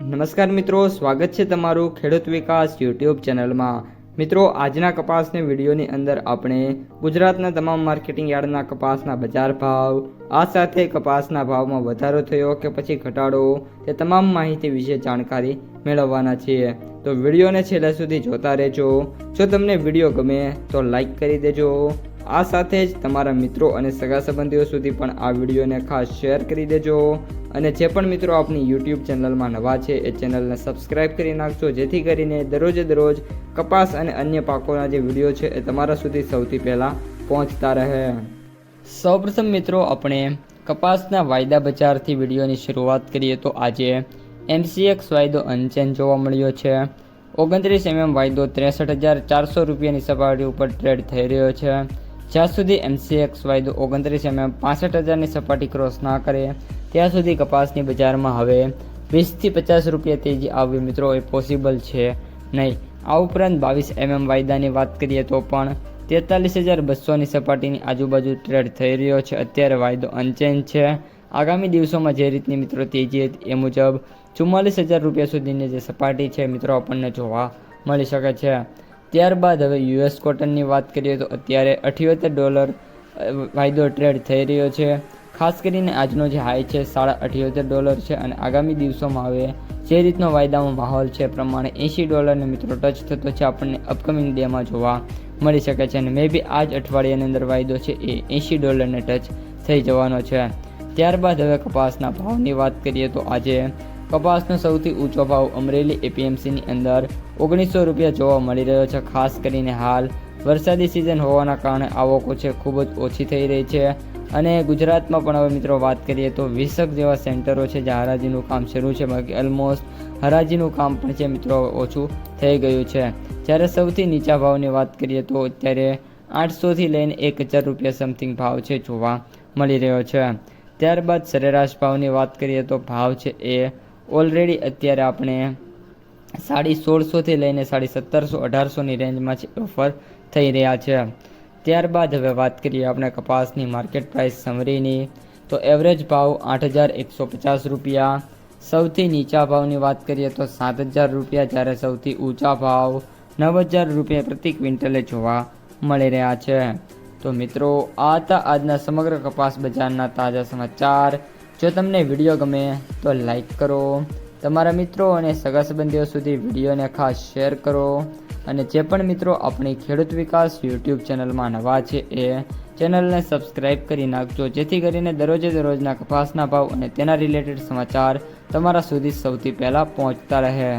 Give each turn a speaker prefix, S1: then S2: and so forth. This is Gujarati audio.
S1: નમસ્કાર મિત્રો, સ્વાગત છે તમારું ખેડૂત વિકાસ યુટ્યુબ ચેનલમાં। મિત્રો, આજના કપાસની વિડીયોની અંદર આપણે ગુજરાતના તમામ માર્કેટિંગ યાર્ડના કપાસના બજાર ભાવ, આ સાથે કપાસના ભાવમાં વધારો થયો કે પછી ઘટાડો, તે તમામ માહિતી વિશે જાણકારી મેળવવાના છીએ। તો વિડીયોને છેલ્લે સુધી જોતા રહેજો। જો તમને વિડીયો ગમે તો લાઈક કરી દેજો। આ સાથે જ તમારા મિત્રો અને સગા સંબંધીઓ સુધી પણ આ વિડીયોને ખાસ શેર કરી દેજો। અને જે પણ મિત્રો આપણી યુટ્યુબ ચેનલમાં નવા છે એ ચેનલને સબસ્ક્રાઈબ કરી નાખજો, જેથી કરીને દરરોજ કપાસ અને અન્ય પાકોના જે વિડીયો છે એ તમારા સુધી સૌથી પહેલાં પહોંચતા રહે। સૌપ્રથમ મિત્રો આપણે કપાસના વાયદા બજારથી વિડીયોની શરૂઆત કરીએ તો આજે MCX વાયદો અનચેન્જ જોવા મળ્યો છે। 29 mm વાયદો 63,400 રૂપિયાની સપાટી ઉપર ટ્રેડ થઈ રહ્યો છે। જ્યાં સુધી MCX વાયદો 29 mm 65,000ની સપાટી ક્રોસ ના કરે ત્યાં સુધી કપાસની બજારમાં હવે 20 થી 50 રૂપિયા તેજી આવવી મિત્રો એ પોસિબલ છે નહીં। આ ઉપરાંત 22 mm વાયદાની વાત કરીએ તો પણ 43,200ની સપાટીની આજુબાજુ ટ્રેડ થઈ રહ્યો છે। અત્યારે વાયદો અનચેન્જ છે। આગામી દિવસોમાં જે રીતની મિત્રો તેજી હતી એ મુજબ 44,000 રૂપિયા સુધીની જે સપાટી છે મિત્રો આપણને જોવા મળી શકે છે। ત્યારબાદ હવે US કોટનની વાત કરીએ તો અત્યારે $78 વાયદો ટ્રેડ થઈ રહ્યો છે। ખાસ કરીને આજનો જે હાઈ છે $78 છે અને આગામી દિવસોમાં હવે જે રીતનો વાયદામાં માહોલ છે પ્રમાણે $80 મિત્રો ટચ થતો છે આપણને અપકમિંગ ડેમાં જોવા મળી શકે છે। અને મે બી આ જ અઠવાડિયાની અંદર વાયદો છે એ $80 ટચ થઈ જવાનો છે। ત્યારબાદ હવે કપાસના ભાવની વાત કરીએ તો આજે કપાસનો સૌથી ઊંચો ભાવ અમરેલી APMCની અંદર 1900 રૂપિયા જોવા મળી રહ્યો છે। ખાસ કરીને હાલ વરસાદી સિઝન હોવાના કારણે આવકો છે ખૂબ જ ઓછી થઈ રહી છે। અને ગુજરાતમાં પણ હવે મિત્રો વાત કરીએ તો 20 જેવા સેન્ટરો છે જ્યાં હરાજીનું કામ શરૂ છે, બાકી ઓલમોસ્ટ હરાજીનું કામ પણ છે મિત્રો ઓછું થઈ ગયું છે। જ્યારે સૌથી નીચા ભાવની વાત કરીએ તો અત્યારે 800 થી લઈને 1000 રૂપિયા સમથિંગ ભાવ છે જોવા મળી રહ્યો છે। ત્યારબાદ સરેરાશ ભાવની વાત કરીએ તો ભાવ છે એ ઓલરેડી અત્યારે આપણે 1650 થી લઈને 1750 1800ની રેન્જમાં છે ઓફર થઈ રહ્યા છે। ત્યારબાદ હવે વાત કરીએ આપણે કપાસની માર્કેટ પ્રાઇસ સમરીની તો એવરેજ ભાવ 8,150 રૂપિયા, સૌથી નીચા ભાવની વાત કરીએ તો 7,000 રૂપિયા, જ્યારે સૌથી ઊંચા ભાવ 9,000 રૂપિયા પ્રતિ ક્વિન્ટલે જોવા મળી રહ્યા છે। તો મિત્રો આ હતા આજના સમગ્ર કપાસ બજારના તાજા સમાચાર। જો તમને વિડીયો ગમે તો લાઈક કરો, તમારા મિત્રો અને સગા સંબંધીઓ સુધી વિડીયોને ખાસ શેર કરો અને જે પણ મિત્રો આપણી ખેડૂત વિકાસ યુટ્યુબ ચેનલમાં નવા છે એ ચેનલને સબસ્ક્રાઈબ કરી નાખજો, જેથી કરીને દરરોજના કપાસના ભાવ અને તેના રિલેટેડ સમાચાર તમારા સુધી સૌથી પહેલાં પહોંચતા રહે।